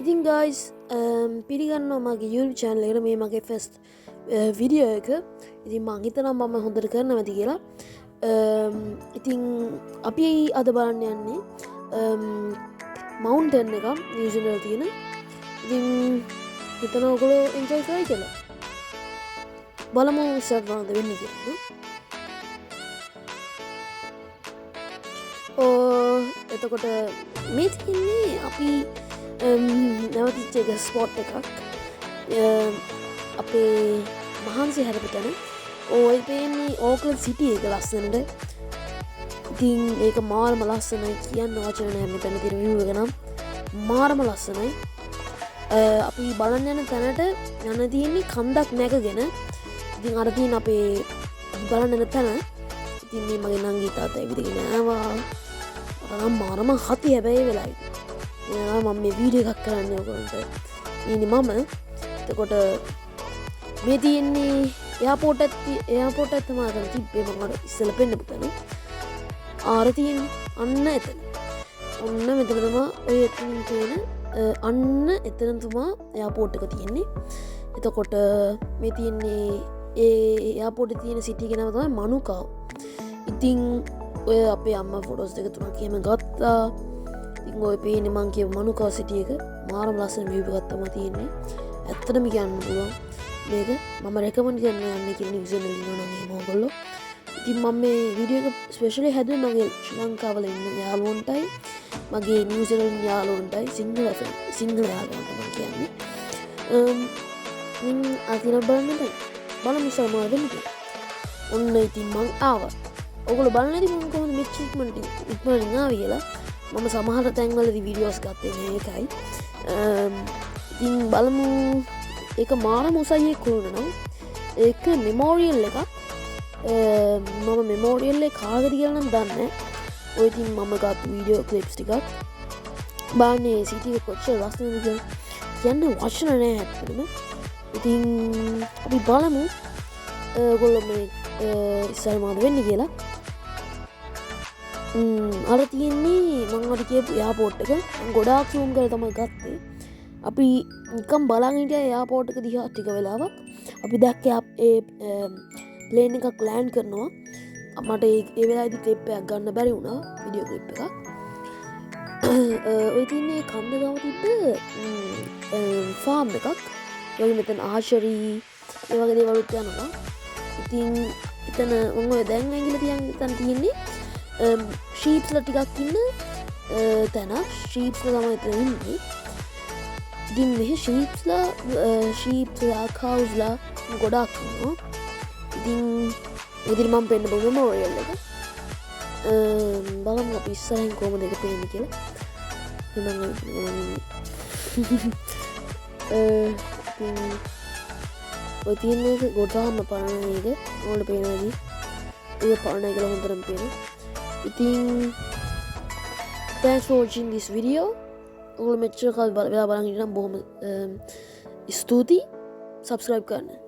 ඉතින් guys පිළිගන්නවා මගේ YouTube channel එකට මේ මගේ first video එක. ඉතින් මං හිතනවා මම හොඳට කරනවා ඇති කියලා. ඉතින් අපි අද බලන්න යන්නේ mountain එක New Zealand තියෙන. ඉතින් හිතනවා ඔයගොල්ලෝ enjoy කරයි කියලා. බලමු start කරන්න වෙන්නේ කියලා. එතකොට මේ තියන්නේ අපි නැවතිච්ච එක ස්පොට් එකක් අපේ මහන්සි හැරපු තැන ඔය පේන්නේ ඕක්ලන්ඩ් සිටි එක ලස්සනට. ඉතින් ඒක මාරම ලස්සනයි කියන්න වචන නෑ මෙතන තියෙන view එක නම් මාරම ලස්සනයි. අපි බලන්න යන තැනට යන්න තියෙන්නේ කන්දක් නැගගෙන. ඉතින් අර තියෙන අපේ බලන්න යන තැන ඉතින් මේ මගේ නංගී තාත්තා ඇවිදගෙන ආවා. නම් මාරම හති හැබැයි වෙලයි. මම මේ වීඩියෝ එකක් කරන්න ඔයගොල්ලන්ට. ඉන්නේ මම. එතකොට මේ තියෙන්නේ එයාපෝට් එක තමයි අතන තිබ්බේ මම අර ඉස්සෙල්ලා පෙන්නපු තැන. ආර තියෙන්නේ අන්න එතන. ඔන්න මෙතන තමයි ඔය එතන තියෙන අන්න එතන තමයි එයාපෝට් එක තියෙන්නේ. එතකොට මේ තියෙන්නේ ඒ එයාපෝට් එකේ තියෙන සිටි එක නම තමයි මනුකාව. ඉතින් ඔය අපේ අම්මා ෆොටෝස් දෙක තුනක් එහෙම ගත්තා. ඉතින් ඔය පේන්නේ මං කියපු මනුකාව සිටි එක මාරම ලස්සන view එකක් තමයි තියෙන්නේ. ඇත්තටම කියන්න පුළුවන් මේක මම රෙකමන්ඩ් කරනවා යන්න කියලා New Zealand ඉන්නවා නම් එහෙම ඔයගොල්ලෝ. ඉතින් මම මේ වීඩියෝ එක ස්පෙෂලි හැදුවේ මගේ ශ්‍රී ලංකාවල ඉන්න යාළුවන්ටයි මගේ New Zealand යාළුවන්ටයි සිංහල යාළුවන්ට මම කියන්නේ. අදින බලන්න බලමු සමහර වෙන්නේ. ඔන්න ඉතින් මං ආවා. ඔයගොල්ලෝ බලන්න ඉතින් මම කොහොමද මෙච්ච ඉක්මනින් ආවේ කියලා. මම සමහර තැන්වලදී වීඩියෝස් ගත්තේ නෑ ඒකයි. ඉතින් බලමු ඒක මාරම උසයි කුරුණ නම් ඒක මෙමෝරියල් එකක්. මම මෙමෝරියල් එක කාගෙද කියලා නම් දන්නේ නෑ. ඔය ඉතින් මම ගත්ත වීඩියෝ ක්ලිප්ස් ටිකක් බාන්නේ සිටි එක කොච්චර ලස්සනද කියලා කියන්න වචන නෑ ඇත්තටම. ඉතින් අපි බලමු ඔයගොල්ලෝ මේ ඉස්සර මොකද වෙන්නේ කියලා. අර තියෙන්නේ මම අර කියපු එයාපෝට් එක මම ගොඩාක් zoom කරලා තමයි ගත්තේ. අපි නිකන් බලන් හිටියා එයාපෝට් එක දිහා ටික වෙලාවක්. අපි දැක්කේ ඒ ප්ලේන් එකක් ලෑන්ඩ් කරනවා. මට ඒ වෙලාවේදී ක්ලිප් එකක් ගන්න බැරි වුණා වීඩියෝ ක්ලිප් එකක්. ඔය තියෙන්නේ කන්ද ගාව තිබ්බ ෆාම් එකක්. ඒ මෙතන ආෂරි ඒ වගේ දේවල් යනවා. ඉතින් එතන මම ඔය දැන් ඇඟිල්ල තියන් එතන තියෙන්නේ ෂීප්ස්ලා ටිකක් ඉන්න තැන. ෂීප්ස්ලා තමයි එතන ඉන්නේ. ඉතින් මෙහි ෂීප්ස්ලා කවුස්ලා ගොඩාක් ඉන්නවා. ඉතින් මම පෙන්න මෙමෝරියල් එක බලමු අපි ඉස්සරහින් කොහොමද ඒක පේන්නේ කියලා. ඔය තියෙන එක ගොඩාක්ම පරණ එක ඕන පේනවාදී ඒක පරණ කියලා හොඳටම පේනවා. ඉතින් thanks for watching this video. ඔයගොල්ලෝ මෙච්චර කාලෙ වෙලා බලන් ඉන්න නම් බොහොම ස්තුතියි. subscribe කරන්න.